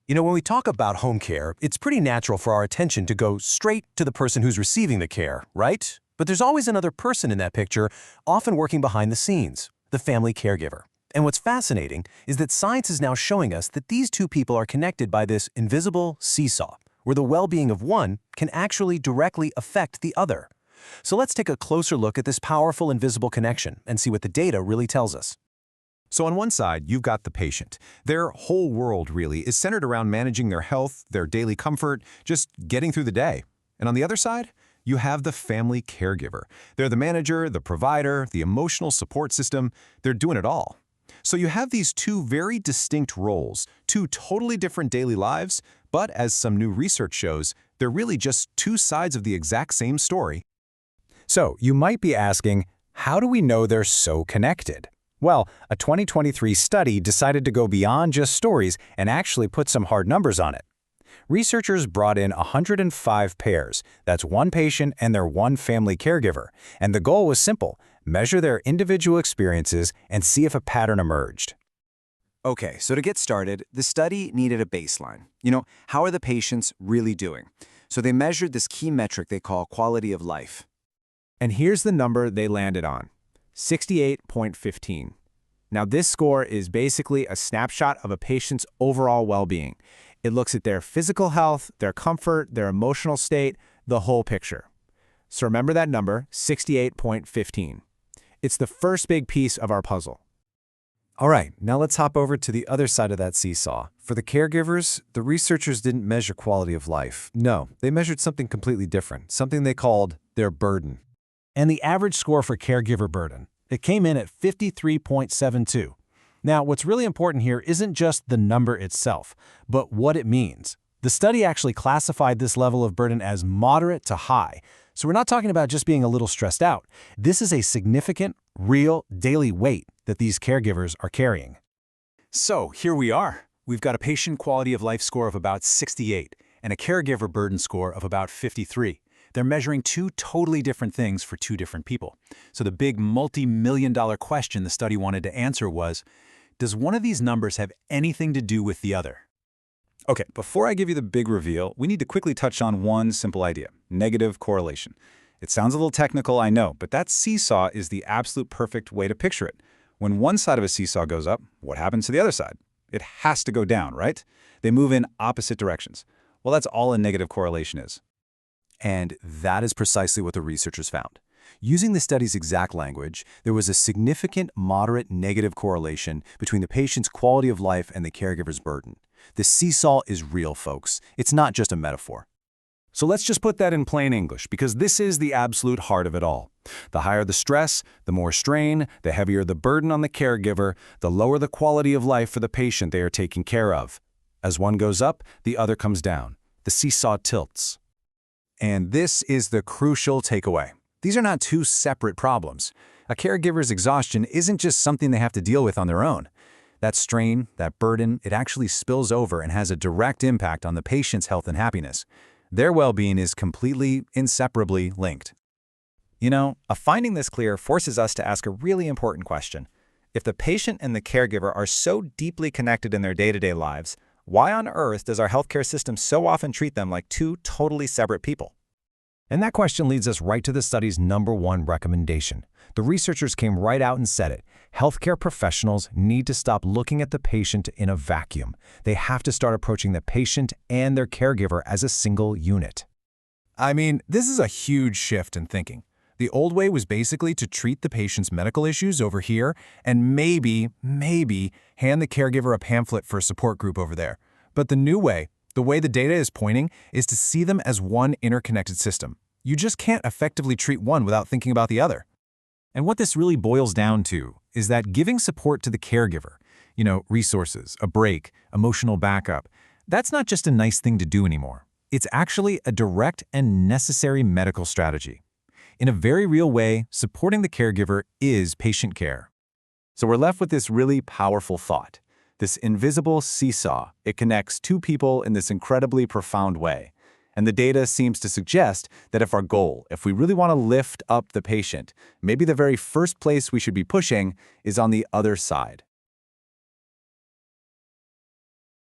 When we talk about home care, it's pretty natural for our attention to go straight to the person who's receiving the care, right? But there's always another person in that picture, often working behind the scenes, the family caregiver. And what's fascinating is that science is now showing us that these two people are connected by this invisible seesaw, where the well-being of one can actually directly affect the other. So let's take a closer look at this powerful invisible connection and see what the data really tells us. So on one side, you've got the patient. Their whole world, really, is centered around managing their health, their daily comfort, just getting through the day. And on the other side, you have the family caregiver. They're the manager, the provider, the emotional support system. They're doing it all. So you have these two very distinct roles, two totally different daily lives, but as some new research shows, they're really just two sides of the exact same story. So you might be asking, how do we know they're so connected? Well, a 2023 study decided to go beyond just stories and actually put some hard numbers on it. Researchers brought in 105 pairs, that's one patient and their one family caregiver, and the goal was simple: measure their individual experiences and see if a pattern emerged. Okay, so to get started, the study needed a baseline. How are the patients really doing? So they measured this key metric they call quality of life. And here's the number they landed on: 68.15. Now, this score is basically a snapshot of a patient's overall well-being. It looks at their physical health, their comfort, their emotional state, the whole picture. So remember that number, 68.15. It's the first big piece of our puzzle. All right, now let's hop over to the other side of that seesaw. For the caregivers, the researchers didn't measure quality of life. No, they measured something completely different, something they called their burden. And the average score for caregiver burden, it came in at 53.72. Now, what's really important here isn't just the number itself, but what it means. The study actually classified this level of burden as moderate to high. So we're not talking about just being a little stressed out. This is a significant, real, daily weight that these caregivers are carrying. So here we are. We've got a patient quality of life score of about 68 and a caregiver burden score of about 53. They're measuring two totally different things for two different people. So the big multi-million-dollar question the study wanted to answer was, does one of these numbers have anything to do with the other? Okay, before I give you the big reveal, we need to quickly touch on one simple idea: negative correlation. It sounds a little technical, I know, but that seesaw is the absolute perfect way to picture it. When one side of a seesaw goes up, what happens to the other side? It has to go down, right? They move in opposite directions. Well, that's all a negative correlation is. And that is precisely what the researchers found. Using the study's exact language, there was a significant moderate negative correlation between the patient's quality of life and the caregiver's burden. The seesaw is real, folks. It's not just a metaphor. So let's just put that in plain English, because this is the absolute heart of it all. The higher the stress, the more strain, the heavier the burden on the caregiver, the lower the quality of life for the patient they are taking care of. As one goes up, the other comes down. The seesaw tilts. And this is the crucial takeaway. These are not two separate problems. A caregiver's exhaustion isn't just something they have to deal with on their own. That strain, that burden, it actually spills over and has a direct impact on the patient's health and happiness. Their well-being is completely, inseparably linked. A finding this clear forces us to ask a really important question. If the patient and the caregiver are so deeply connected in their day-to-day lives, why on earth does our healthcare system so often treat them like two totally separate people? And that question leads us right to the study's #1 recommendation. The researchers came right out and said it. Healthcare professionals need to stop looking at the patient in a vacuum. They have to start approaching the patient and their caregiver as a single unit. I mean, this is a huge shift in thinking. The old way was basically to treat the patient's medical issues over here and maybe hand the caregiver a pamphlet for a support group over there. But the new way, the way the data is pointing, is to see them as one interconnected system. You just can't effectively treat one without thinking about the other. And what this really boils down to is that giving support to the caregiver, resources, a break, emotional backup, that's not just a nice thing to do anymore. It's actually a direct and necessary medical strategy. In a very real way, supporting the caregiver is patient care. So we're left with this really powerful thought. This invisible seesaw, it connects two people in this incredibly profound way. And the data seems to suggest that if we really want to lift up the patient, maybe the very first place we should be pushing is on the other side.